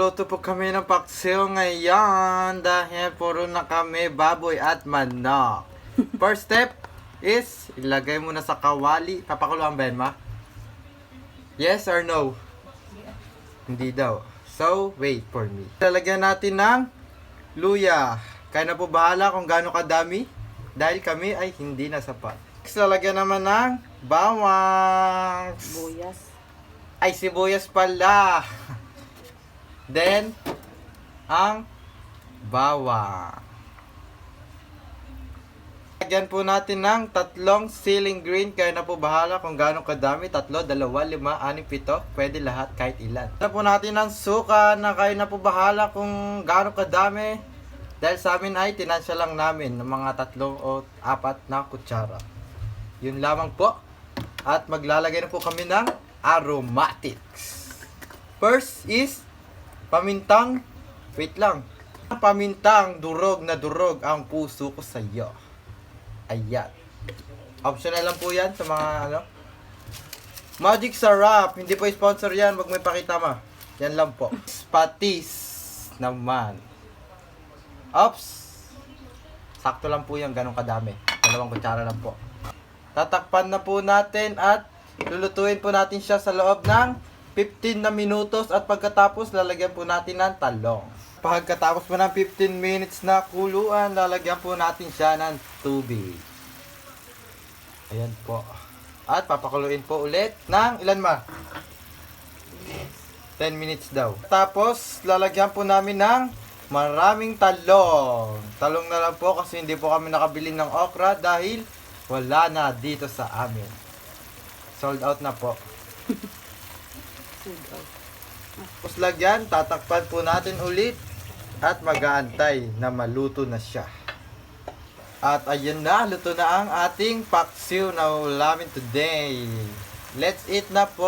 Magluluto po kami ng paksiw ngayon dahil puro na kami baboy at manok. First step is ilagay muna sa kawali. Papakuluan ba yan, ma? Yes or no? Hindi daw. So, wait for me. Lalagyan natin ng luya. Kaya na po bahala kung gaano kadami dahil kami ay hindi na sapat. Next, lalagyan naman ng bawang. Buyas. Ay, sibuyas pala. Then, ang bawang. Lagyan po natin ng 3 ceiling green. Kaya na po bahala kung gaano kadami. 3, 2, 5, 6, 7. Pwede lahat kahit ilan. Lagyan po natin ng suka na kaya na po bahala kung gaano kadami. Dahil sa amin ay tinansya lang namin ng mga 3 o 4 na kutsara. Yun lamang po. At maglalagay na po kami ng aromatics. First is pamintang, wait lang. Pamintang durog na durog ang puso ko sa iyo. Ayan. Optional lang po yan sa mga ano. Magic Sarap. Hindi po sponsor yan. Wag may pakita ma. Yan lang po. Patis naman. Ops. Sakto lang po yan. Ganun kadami. 2 kutsara lang po. Tatakpan na po natin at lulutuin po natin siya sa loob ng 15 na minutos at pagkatapos lalagyan po natin ng talong. Pagkatapos po ng 15 minutes na kuluan, lalagyan po natin siya ng tubig. Ayan po. At papakuluin po ulit ng ilan ma? 10 minutes daw. Tapos lalagyan po namin ng maraming talong. Talong na lang po kasi hindi po kami nakabili ng okra dahil wala na dito sa amin. Sold out na po. Tapos lagyan, tatakpan po natin ulit at mag-aantay na maluto na siya. At ayun na, luto na ang ating paksiw na ulamin today. Let's eat na po.